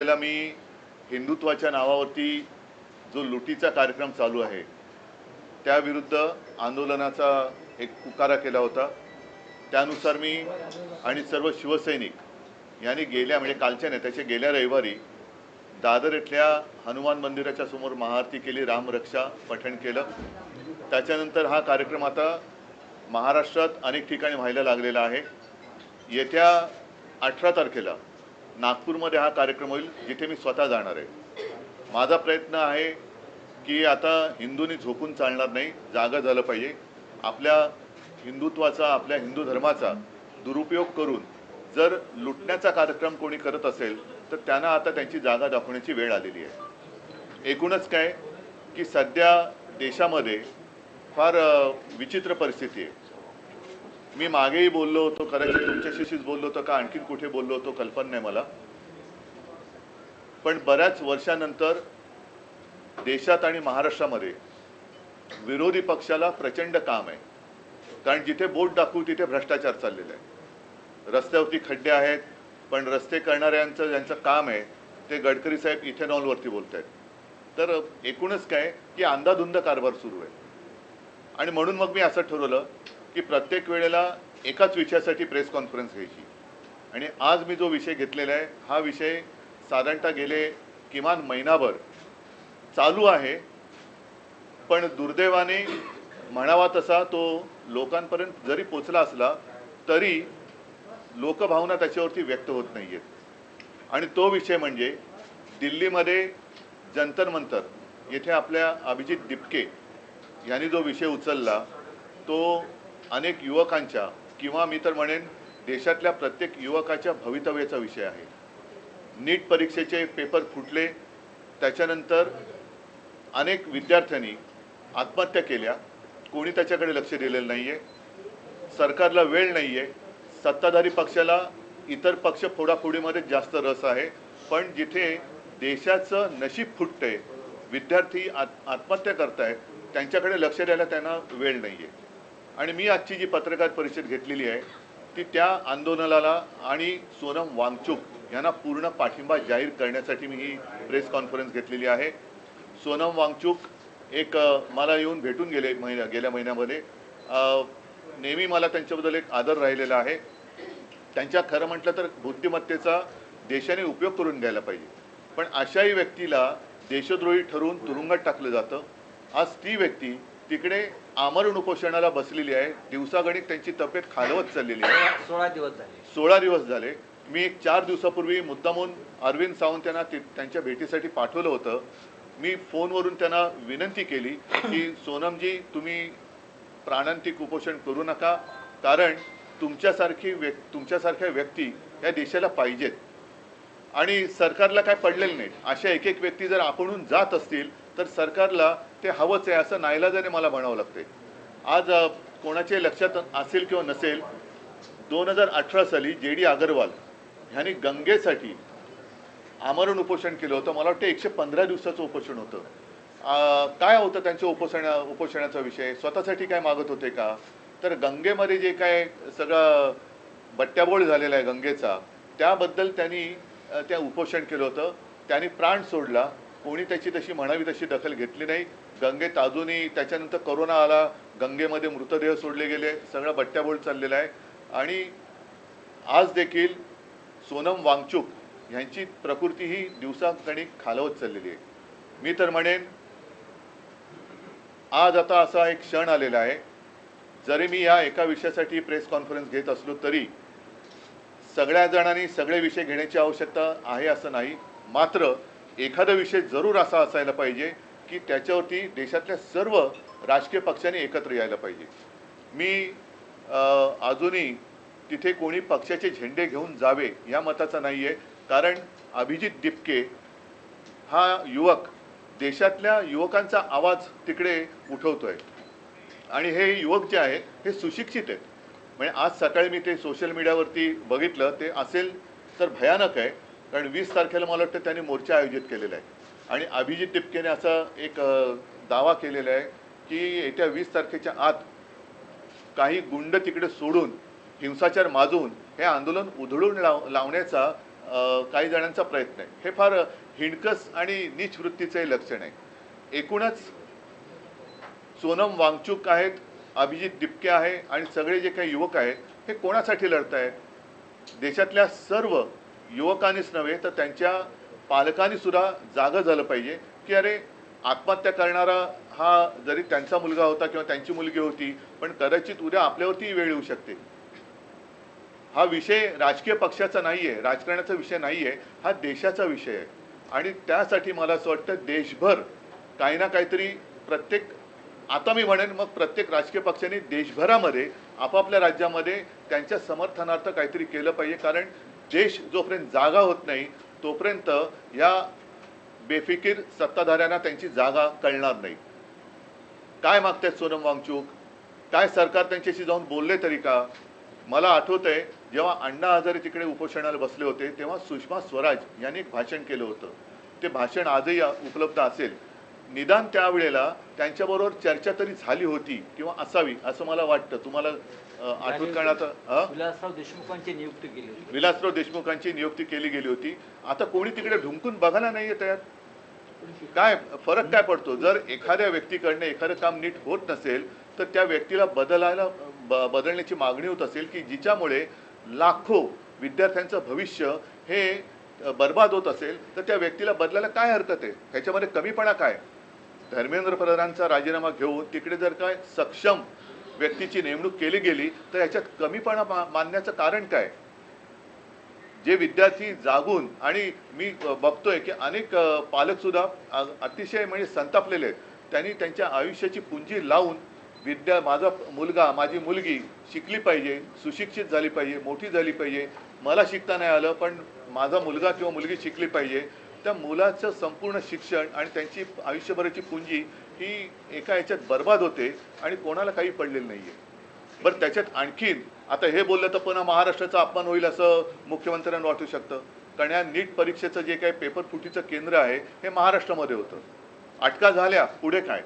त्याला मी हिंदुत्वाच्या नावावरती जो लुटीचा कार्यक्रम चालू आहे त्याविरुद्ध आंदोलनाचा एक पुकारा केला होता। त्यानुसार मी आणि सर्व शिवसैनिक यांनी गेल्या म्हणजे कालच्या नाही त्याच्या गेल्या रविवारी दादर इथल्या हनुमान मंदिराच्या समोर महाआरती केली, रामरक्षा पठण केलं। त्याच्यानंतर हा कार्यक्रम आता महाराष्ट्रात अनेक ठिकाणी व्हायला लागलेला आहे। येत्या 18 तारखेला नागपूरमध्ये हा कार्यक्रम होईल, जिथे मी स्वतः जाणार आहे। माझा प्रयत्न आहे की आता हिंदूंनी झोपून चालणार नाही, जागा झालं पाहिजे। आपल्या हिंदुत्वाचा, आपल्या हिंदू धर्माचा दुरुपयोग करून जर लुटण्याचा कार्यक्रम कोणी करत असेल तर त्यांना आता त्यांची जागा दाखवण्याची वेळ आलेली आहे। एकूणच काय की सध्या देशामध्ये फार विचित्र परिस्थिती आहे। मी मागेही बोललो होतो, कदाचित तुमच्याशीच बोललो होतो का आणखीन कुठे बोललो होतो कल्पना नाही मला, पण बऱ्याच वर्षानंतर देशात आणि महाराष्ट्रामध्ये विरोधी पक्षाला प्रचंड काम आहे। कारण जिथे बोट दाखवू तिथे भ्रष्टाचार चाललेला आहे। रस्त्यावरती खड्डे आहेत, पण रस्ते करणाऱ्यांचं ज्यांचं काम आहे ते गडकरी साहेब इथेनॉलवरती बोलत आहेत। तर एकूणच काय की अंधाधुंद कारभार सुरू आहे। आणि म्हणून मग मी असं ठरवलं की प्रत्येक वेळेला एकाच विषयासाठी प्रेस कॉन्फरन्स घ्यायची। आणि आज मी जो विषय घेतलेला आहे हा विषय साधारणतः गेले किमान महिनाभर चालू आहे, पण दुर्दैवाने म्हणावा तसा तो लोकांपर्यंत जरी पोचला असला तरी लोकभावना त्याच्यावरती व्यक्त होत नाही आहेत। आणि तो विषय म्हणजे दिल्लीमध्ये जंतर मंतर येथे आपल्या अभिजित दिपके यांनी जो विषय उचलला तो अनेक युवकांच्या किंवा मी तर म्हणेन देशातल्या प्रत्येक युवकाच्या भवितव्याचा विषय आहे। नीट परीक्षेचे पेपर फुटले, त्याच्यानंतर अनेक विद्यार्थ्यांनी आत्महत्या केल्या, कोणी त्याच्याकडे लक्ष दिलेलं नाही आहे। सरकारला वेळ नाही आहे, सत्ताधारी पक्षाला इतर पक्ष फोडाफोडीमध्ये जास्त रस आहे, पण जिथे देशाचं नशीब फुटतंय, विद्यार्थी आत्महत्या करतायत, त्यांच्याकडे लक्ष द्यायला त्यांना वेळ नाही आहे। आणि मी आजची जी पत्रकार परिषद घेतलेली आहे ती त्या आंदोलनाला आणि सोनम वांगचुक यांना पूर्ण पाठिंबा जाहीर करण्यासाठी मी ही प्रेस कॉन्फरन्स घेतलेली आहे। सोनम वांगचुक एक मला येऊन भेटून गेले गेल्या महिन्यामध्ये। नेहमी मला त्यांच्याबद्दल एक आदर राहिलेला आहे। त्यांच्या खरं म्हटलं तर बुद्धिमत्तेचा देशाने उपयोग करून घ्यायला पाहिजे, पण अशाही व्यक्तीला देशद्रोही ठरवून तुरुंगात टाकलं जातं। आज ती व्यक्ती तिकडे आमरण उपोषणाला बसलेली आहे, दिवसागणिक त्यांची तब्येत खालवत चाललेली आहे। 16 दिवस झाले। मी एक 4 दिवसापूर्वी मुद्दामून अरविंद सावंत यांना त्यांच्या भेटीसाठी पाठवलं होतं। मी फोनवरून त्यांना विनंती केली की सोनमजी तुम्ही प्राणांतिक उपोषण करू नका, कारण तुमच्यासारख्या व्यक्ती या देशाला पाहिजेत। आणि सरकारला काय पडलेलं नाही, अशा एक एक व्यक्ती जर आपणहून जात असतील तर सरकारला ते हवंच आहे असं नाईलाजाने मला म्हणावं लागते। आज कोणाच्या लक्षात असेल किंवा नसेल, 2018 साली JD अग्रवाल ह्यांनी गंगेसाठी आमरण उपोषण केलं होतं। मला वाटतं 115 दिवसाचं उपोषण होतं। काय होतं त्यांच्या उपोषणाचा विषय? स्वतःसाठी काय मागत होते का? तर गंगेमध्ये जे काय सगळं बट्ट्याबोळ झालेला आहे गंगेचा, त्याबद्दल त्यांनी त्या उपोषण केलं होतं। त्यांनी प्राण सोडला, कोणी त्याची तशी म्हणावी तशी दखल घेतली नाही। गंगेत अजूनही त्याच्यानंतर कोरोना आला, गंगेमध्ये मृतदेह सोडले गेले, सगळा बट्ट्याबोळ चाललेला आहे। आणि आज देखील सोनम वांगचुक यांची प्रकृती ही दिवसागणिक खालवत चाललेली आहे। मी तर म्हणेन आज आता असा एक क्षण आलेला आहे, जरी मी या एका विषयासाठी प्रेस कॉन्फरन्स घेत असलो तरी सगळ्या जणांनी सगळे विषय घेण्याची आवश्यकता आहे असं नाही, मात्र एखादा विषय जरूर असा असायला पाहिजे की त्याच्यावरती देशातल्या सर्व राजकीय पक्षांनी एकत्र यायला पाहिजे। मी अजूनही तिथे कोणी पक्षाचे झेंडे घेऊन जावे या मताचा नाही आहे, कारण अभिजित दिपके हा युवक देशातल्या युवकांचा आवाज तिकडे उठवतोय। आणि हे युवक जे आहेत हे सुशिक्षित आहेत। म्हणजे आज सकाळी मी ते सोशल मीडियावरती बघितलं, ते असेल तर भयानक आहे, कारण 20 तारखेला मला वाटतं त्यांनी मोर्चा आयोजित केलेला आहे। आणि अभिजित दिपकेने असा एक दावा केलेला आहे की येत्या 20 तारखेच्या आत काही गुंड तिकडे सोडून हिंसाचार माजून हे आंदोलन उधळून लावण्याचा काही जणांचा प्रयत्न आहे. हे फार हिणकस आणि नीच वृत्तीचे लक्षण आहे. एकूणच सोनम वांगचुक आहेत, अभिजित दिपके आहे आणि सगळे जे काही युवक आहेत हे कोणासाठी लढत आहेत? देशातल्या सर्व युवकांनीच नव्हे तर त्यांच्या पालकांनी सुद्धा जागं झालं पाहिजे की अरे आत्महत्या करणारा हा जरी त्यांचा मुलगा होता किंवा त्यांची मुलगी होती, पण कदाचित उद्या आपल्यावरती वेळ येऊ शकते. हा विषय राजकीय पक्षाचा नाही आहे, राजकारणाचा विषय नाही आहे, हा देशाचा विषय आहे. आणि त्यासाठी मला असं वाटतं देशभर काही ना काहीतरी प्रत्येक, आता मी म्हणेन मग प्रत्येक राजकीय पक्षाने देशभरामध्ये आपापल्या राज्यामध्ये त्यांच्या समर्थनार्थ काहीतरी केलं पाहिजे. कारण देश जोपर्यंत जागा होत नाही तोपर्यंत या बेफिकीर सत्ताधाऱ्यांना त्यांची जागा कळणार नाही. काय मागतात सोनम वांगचुक? काय सरकार त्यांच्याशी जाऊन बोलले तरी का? मला आठवतंय जेव्हा अण्णा हजारे तिकडे उपोषणाला बसले होते तेव्हा सुषमा स्वराज यांनी एक भाषण केलं होतं. ते भाषण आजही उपलब्ध असेल. निदान त्यावेळेला त्यांच्याबरोबर चर्चा तरी झाली होती किंवा असावी असं मला वाटतं. तुम्हाला आठवत का? आता विलासराव देशमुखांची नियुक्ती केली होती. विलासराव देशमुखांची नियुक्ती केली गेली होती. आता कोणी तिकडे ढुंकून बघायला नाहीये तयार. काय फरक काय पडतो? जर एखाद्या व्यक्तीकडनं एखादं काम नीट होत नसेल तर त्या व्यक्तीला बदलण्याची मागणी होत असेल की जिच्यामुळे लाखो विद्यार्थ्यांचं भविष्य हे बर्बाद होत असेल तर त्या व्यक्तीला बदलायला काय हरकत आहे? ह्याच्यामध्ये कमीपणा काय? धर्मेंद्र प्रधानांचा राजीनामा घेऊन तिकडे जर काय सक्षम व्यक्तीची नेमणूक केली गेली तर याच्यात कमीपणा मानण्याचं कारण काय? जे विद्यार्थी जागून, आणि मी बघतोय की अनेक पालक सुद्धा अतिशय म्हणजे संतापलेले आहेत. त्यांनी त्यांच्या आयुष्याची पुंजी लावून माझा मुलगा माझी मुलगी शिकली पाहिजे, सुशिक्षित झाली पाहिजे, मोठी झाली पाहिजे, मला शिकता नाही आलं पण माझा मुलगा किंवा मुलगी शिकली पाहिजे. त्या मुलाचं संपूर्ण शिक्षण आणि त्यांची आयुष्यभराची पुंजी ही एका याच्यात बर्बाद होते आणि कोणाला काही पडलेलं नाही आहे. बरं, त्याच्यात आणखीन आता हे बोललं तर पुन्हा महाराष्ट्राचा अपमान होईल असं मुख्यमंत्र्यांना वाटू शकतं. कारण या नीट परीक्षेचं जे काही पेपर फुटीचं केंद्र आहे हे महाराष्ट्रामध्ये होतं. अटका झाल्या, पुढे काय?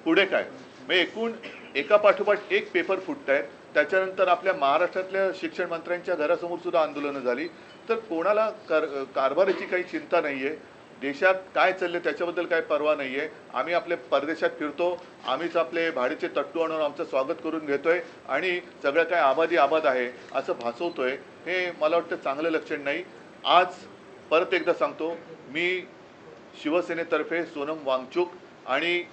पुढे काय? मग एकूण एका पाठोपाठ एक पेपर फुटत आहेत. त्याच्यानंतर आपल्या महाराष्ट्रातल्या शिक्षण मंत्र्यांच्या घरासमोर सुद्धा आंदोलनं झाली. तर कोणाला कारभाराची काही चिंता नाही आहे. देशात काय चालले त्याच्याबद्दल काही पर्वा नाही आहे. आम्ही आपले परदेशात फिरतो, आम्हीच आपले भाडीचे तट्टू आणून आमचं स्वागत करून घेतोय आणि सगळं काय आबादी आबाद आहे असं भासवतोय. हे मला वाटतं चांगलं लक्षण नाही. आज परत एकदा सांगतो, मी शिवसेनेतर्फे सोनम वांगचुक आणि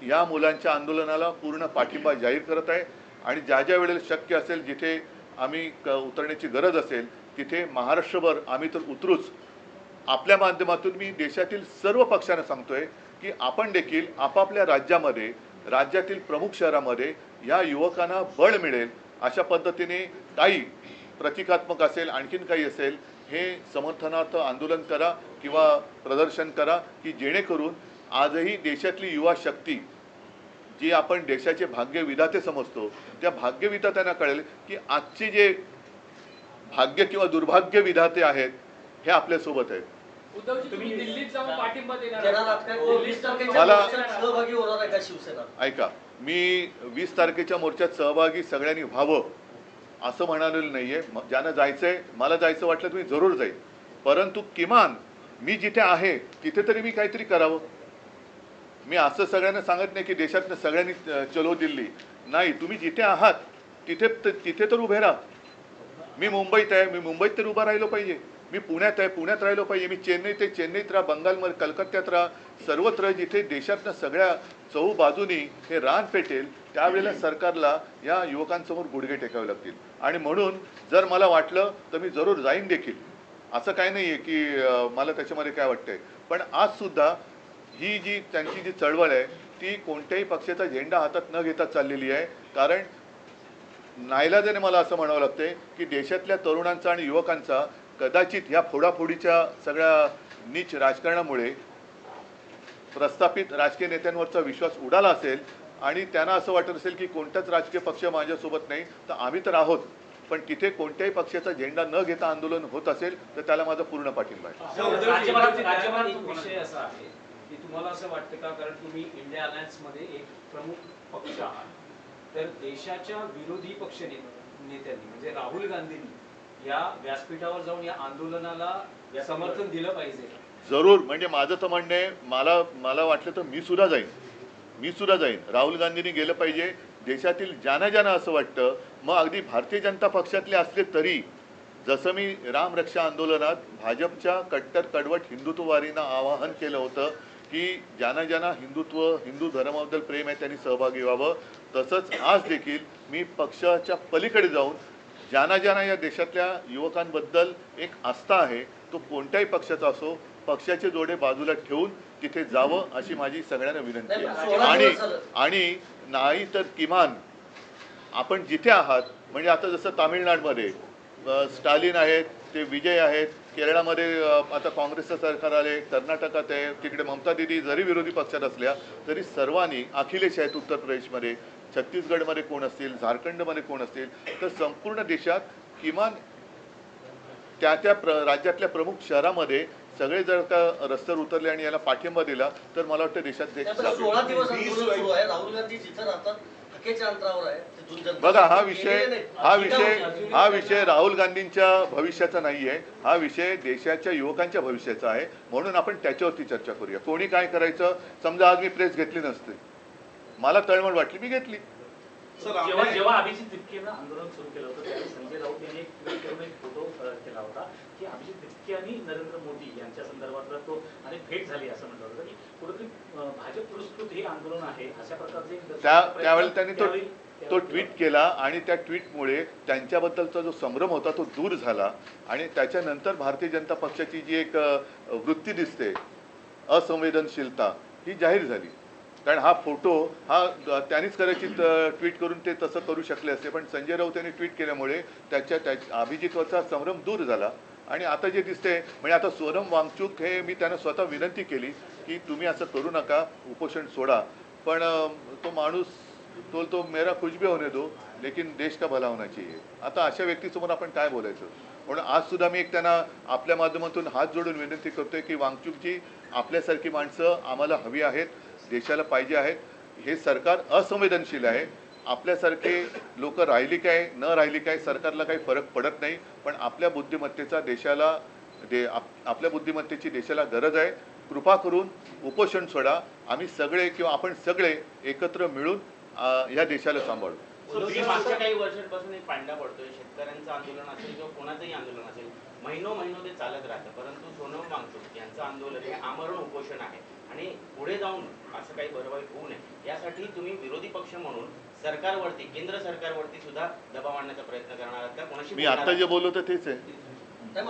या मुलांच्या आंदोलनाला पूर्ण पाठिंबा जाहीर करत आहे. आणि ज्या ज्या वेळेला शक्य असेल, जिथे आम्ही उतरण्याची गरज असेल तिथे महाराष्ट्रभर आम्ही तर उतरूच. आपल्या माध्यमातून मी देशातील सर्व पक्षांना सांगतोय की आपण देखील आपापल्या राज्यामध्ये, राज्यातील प्रमुख शहरामध्ये या युवकांना बळ मिळेल अशा पद्धतीने काही प्रतिकात्मक असेल, आणखीन काही असेल, हे समर्थनार्थ आंदोलन करा किंवा प्रदर्शन करा की जेणेकरून आजही देशातली युवा शक्ती, जी आपण देशाचे भाग्य विधाते समजतो, त्या भाग्य विधात्यांना कळेल की आजचे जे भाग्य किंवा दुर्भाग्य विधाते आहेत हे आपल्या सोबत आहेत. तुम्ही दिल्लीत जाऊन पाठिंबा देणार सहभागी होणार आहे का शिवसेना? ऐका, मी 20 तारखेच्या मोर्चात सहभागी सगळ्यांनी व्हावं असं म्हणालेलं नाहीये. ज्यांना जायचंय, मला जायचं वाटलं तर मी जरूर जाईल. परंतु किमान मी जिथे आहे तिथे तरी मी काहीतरी करावं. मी असं सगळ्यांना सांगत नाही की देशातल्या सगळ्यांनी चलो दिल्ली. नाही, तुम्ही जिथे आहात तिथे तर उभे राहा. मी मुंबईत आहे, मी मुंबईत तर उभा राहिलो पाहिजे. मी पुण्यात आहे, पुण्यात राहिलो पाहिजे. मी चेन्नईत आहे, चेन्नईत राहा. बंगालमध्ये, कलकत्त्यात राहा. सर्वत्र जिथे देशातल्या सगळ्या चहूबाजूनी हे रान पेटेल त्यावेळेला सरकारला या युवकांसमोर गुडघे टेकावे लागतील. आणि म्हणून जर मला वाटलं तर मी जरूर जाईन देखील. असं काही नाही आहे की मला त्याच्यामध्ये काय वाटतंय. पण आज सुद्धा ही जी त्यांची जी चळवळ आहे ती कोणत्याही पक्षाचा झेंडा हातात न घेता चाललेली आहे. कारण नाईलाजाने मला असं म्हणावं लागतंय की देशातल्या तरुणांचा आणि युवकांचा कदाचित ह्या फोडाफोडीच्या सगळ्या नीच राजकारणामुळे प्रस्थापित राजकीय नेत्यांवरचा विश्वास उडाला असेल आणि त्यांना असं वाटत असेल की कोणताच राजकीय पक्ष माझ्यासोबत नाही, तर आम्ही तर आहोत. पण तिथे कोणत्याही पक्षाचा झेंडा न घेता आंदोलन होत असेल तर त्याला माझा पूर्ण पाठिंबा आहे. विषय असा आहे की तुम्हाला असं वाटतं का, कारण तुम्ही इंडिया अलायन्स मध्ये एक प्रमुख पक्ष आहात, तर देशाच्या विरोधी पक्ष नेत्यांनी म्हणजे राहुल गांधींनी या व्यासपीठावर जाऊन या आंदोलनाला समर्थन दिलं पाहिजे? जरूर. म्हणजे माझं तर म्हणणं आहे, मला वाटलं तर मी सुद्धा जाईन. राहुल गांधींनी गेलं पाहिजे. देशातील ज्यांना असं वाटतं, मग अगदी भारतीय जनता पक्षातले असले तरी, जसं मी रामरक्षा आंदोलनात भाजपच्या कट्टर कडवट हिंदुत्ववादींना आवाहन केलं होतं की ज्यांना हिंदू धर्माबद्दल प्रेम आहे त्यांनी सहभागी व्हावं, तसंच आज देखील मी पक्षाच्या पलीकडे जाऊन ज्यांना या देशातल्या युवकांबद्दल एक आस्था आहे, तो कोणत्याही पक्षाचा असो, पक्षाचे जोडे बाजूला ठेवून तिथे जावं अशी माझी सगळ्यांना विनंती आहे. आणि नाही तर किमान आपण जिथे आहात, म्हणजे आता जसं तामिळनाडूमध्ये स्टालिन आहेत, ते विजय आहेत, केरळामध्ये आता काँग्रेसचं सरकार आले, कर्नाटकात आहे, तिकडे ममता दिदी जरी विरोधी पक्षात असल्या तरी सर्वांनी, अखिलेश आहेत उत्तर प्रदेशमध्ये, छत्तीसगडमध्ये कोण असतील, झारखंडमध्ये कोण असतील, तर संपूर्ण देशात किमान त्या राज्यातल्या प्रमुख शहरामध्ये सगळे जर का रस्त्यावर उतरले आणि याला पाठिंबा दिला तर मला वाटतं देशात 16 दिवस आंदोलन सुरू आहे. राहुल गांधी जिथे राहतात हक्केच्या अंतरावर आहे. बघा, हा विषय राहुल गांधींच्या भविष्याचा नाही आहे, हा विषय देशाच्या युवकांच्या भविष्याचा आहे. म्हणून आपण त्याच्यावरती चर्चा करूया. कोणी काय करायचं, समजा आज मी प्रेस घेतली नसते, मला तळमळ वाटली, मी घेतली. जेव्हा अभिजित तिपकेनं आंदोलन सुरू केलं होतं त्यावेळी संजय राऊत यांनी एक ट्विट करून एक फोटो केला होता की अभिजित तिपके आणि नरेंद्र मोदी यांच्या संदर्भातला तो आणि भेट झाली असं म्हटलं होतं की कुठेतरी भाजप पुरस्कृत हे आंदोलन आहे अशा प्रकारचे त्यावेळी त्यांनी तो ट्विट केला आणि त्या ट्विटमुळे त्यांच्याबद्दलचा जो संभ्रम होता तो दूर झाला आणि त्याच्यानंतर भारतीय जनता पक्षाची जी एक वृत्ती दिसते, असंवेदनशीलता, ही जाहीर झाली. कारण हा फोटो त्यांनीच कदाचित ट्विट करून ते तसं करू शकले असते, पण संजय राऊत यांनी ट्विट केल्यामुळे त्या अभिजितवरचा संभ्रम दूर झाला. आणि आता जे दिसते, म्हणजे आता सोनम वांगचूक हे मी त्यांना स्वतः विनंती केली की तुम्ही असं करू नका, उपोषण सोडा, पण तो माणूस तो मेरा कुछ भी होने दो लेकिन देश का भला होना चाहिए. आता अशा व्यक्तीसमोर आपण काय बोलायचं. म्हणून आज सुद्धा मी एक त्यांना आपल्या माध्यमातून हात जोडून विनंती करतोय की वांगचूकजी, आपल्यासारखी माणसं आम्हाला हवी आहेत, देशाला पाहिजे आहेत. हे सरकार असंवेदनशील आहे. आपल्यासारखे लोक राहिली काय न राहिली काय सरकारला काही फरक पडत नाही, पण आपल्या बुद्धिमत्तेचा आपल्या बुद्धिमत्तेची देशाला गरज आहे. कृपा करून उपोषण सोडा. आम्ही सगळे किंवा आपण सगळे एकत्र मिळून या देशाला सांभाळू. मागच्या काही वर्षांपासून एक पांडा पडतोय. शेतकऱ्यांचं आंदोलन असेल किंवा कोणाचंही आंदोलन असेल, महिनो ते चालत राहतं, परंतु सोनम वांगचूक यांचं आंदोलन हे आमरण उपोषण आहे आणि पुढे जाऊन असं काही बरवाईट होऊ नये यासाठी तुम्ही विरोधी पक्ष म्हणून सरकारवरती, केंद्र सरकारवरती सुद्धा दबाव आणण्याचा प्रयत्न करणार आहात का? कोणाशी मी आता जे बोललो तर तेच आहे. 20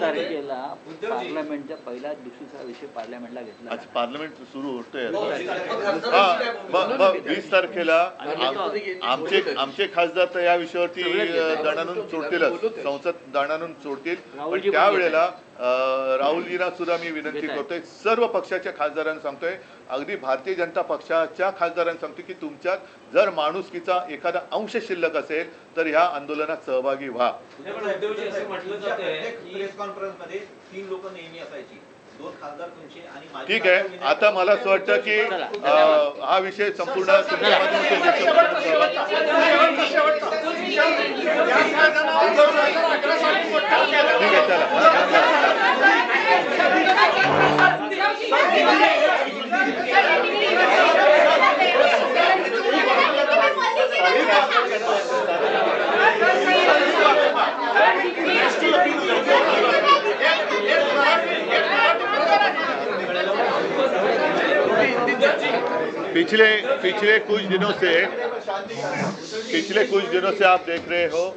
तारखेला पार्लमेंटच्या पहिल्याच दिवशीचा विषय पार्लमेंटला घेतला. आज पार्लमेंट सुरू होतोय. मग 20 तारखेला आमचे खासदार तर या विषयावरती दणानून सोडतीलच, संसद दणानून सोडतील. पण त्यावेळेला राहुलजींना सुद्धा मी विनंती करतोय, सर्व पक्षाच्या खासदारांना सांगतोय, अगदी भारतीय जनता पक्षाच्या खासदारांना सांगतोय की तुमच्यात जर माणुसकीचा एखादा अंश शिल्लक असेल तर ह्या आंदोलनात सहभागी व्हा. प्रेस कॉन्फरन्स मध्ये 3 लोक नेहमी असायची, 2 खासदार तुमचे आणि ठीक आहे. आता मला असं वाटतं की हा विषय संपूर्ण तुमच्या ठीक आहे, पिछले कुछ दिनों से आप देख रहे हो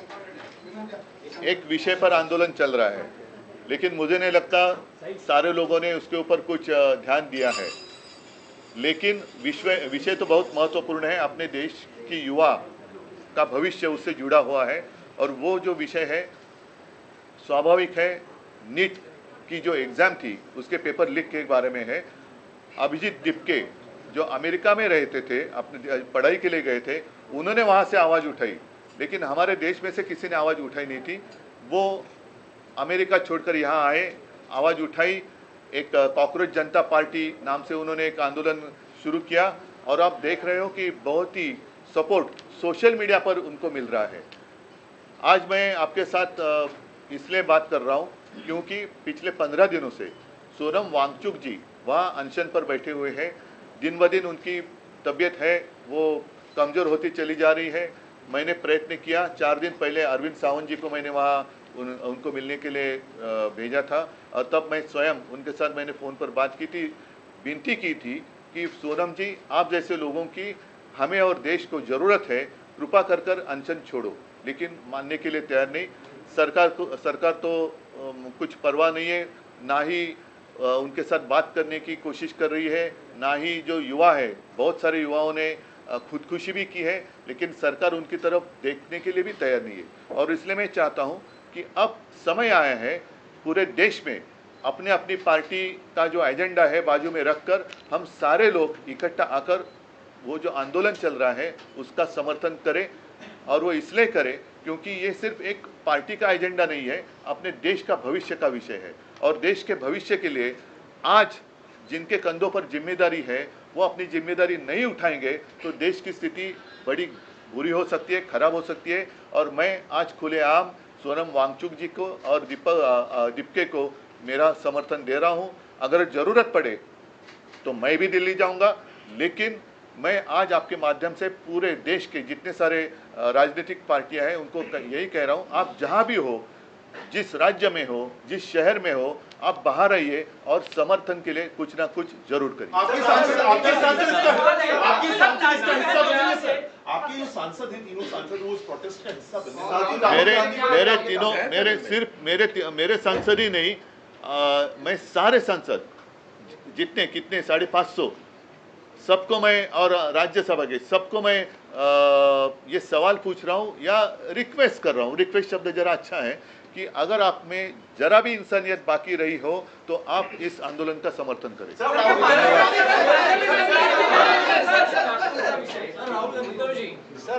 एक विषय पर आंदोलन चल रहा है, लेकिन मुझे नहीं लगता सारे लोगों ने उसके ऊपर कुछ ध्यान दिया है. लेकिन विषय तो बहुत महत्वपूर्ण है. अपने देश की युवा का भविष्य उससे जुड़ा हुआ है और वो जो विषय है स्वाभाविक है. नीट की जो एग्ज़ाम थी उसके पेपर लीक के बारे में है. अभिजीत तिपके जो अमेरिका में रहते थे, अपने पढ़ाई के लिए गए थे, उन्होंने वहाँ से आवाज़ उठाई, लेकिन हमारे देश में से किसी ने आवाज़ उठाई नहीं थी. वो अमेरिका छोड़कर यहाँ आए, आवाज़ उठाई. एक कॉकरोच जनता पार्टी नाम से उन्होंने एक आंदोलन शुरू किया और आप देख रहे हो कि बहुत ही सपोर्ट सोशल मीडिया पर उनको मिल रहा है। आज मैं आपके साथ इसलिए बात कर रहा हूँ क्योंकि पिछले 15 दिनों से सोनम वांगचुक जी वहाँ अनशन पर बैठे हुए हैं। दिन ब दिन उनकी तबीयत है वो कमज़ोर होती चली जा रही है। मैंने प्रयत्न किया, 4 दिन पहले अरविंद सावंत जी को मैंने वहाँ उनको मिलने के लिए भेजा था और तब मैं स्वयं उनके साथ मैंने फ़ोन पर बात की थी, विनती की थी कि सोनम जी आप जैसे लोगों की हमें और देश को ज़रूरत है, कृपा कर कर अनशन छोड़ो। लेकिन मानने के लिए तैयार नहीं। सरकार तो कुछ परवाह नहीं है, ना ही उनके साथ बात करने की कोशिश कर रही है, ना ही जो युवा है, बहुत सारे युवाओं ने खुदकुशी भी की है, लेकिन सरकार उनकी तरफ देखने के लिए भी तैयार नहीं है। और इसलिए मैं चाहता हूं कि अब समय आया है पूरे देश में अपने अपनी पार्टी का जो एजेंडा है बाजू में रखकर हम सारे लोग इकट्ठा आकर वो जो आंदोलन चल रहा है उसका समर्थन करें। और वो इसलिए करें क्योंकि ये सिर्फ एक पार्टी का एजेंडा नहीं है, अपने देश का भविष्य का विषय है। और देश के भविष्य के लिए आज जिनके कंधों पर जिम्मेदारी है वो अपनी जिम्मेदारी नहीं उठाएंगे तो देश की स्थिति बड़ी बुरी हो सकती है, खराब हो सकती है। और मैं आज खुलेआम सोनम वांगचुक जी को और दीपके को मेरा समर्थन दे रहा हूं। अगर ज़रूरत पड़े तो मैं भी दिल्ली जाऊंगा, लेकिन मैं आज आपके माध्यम से पूरे देश के जितने सारे राजनीतिक पार्टियां हैं उनको यही कह रहा हूं, आप जहां भी हो, जिस राज्य में हो, जिस शहर में हो, आप बाहर आइए और समर्थन के लिए कुछ ना कुछ जरूर करिए। आपके जो सांसद हैं, तीनों सांसद वो उस प्रोटेस्ट का हिस्सा बने। मेरे सांसद ही नहीं, मैं सारे सांसद जितने कितने 550 सबको मैं और राज्यसभा के सबको मैं ये सवाल पूछ रहा हूँ या रिक्वेस्ट कर रहा हूँ। रिक्वेस्ट शब्द जरा अच्छा है कि अगर आप में जरा भी इंसानियत बाकी रही हो तो आप इस आंदोलन का समर्थन करें। सर,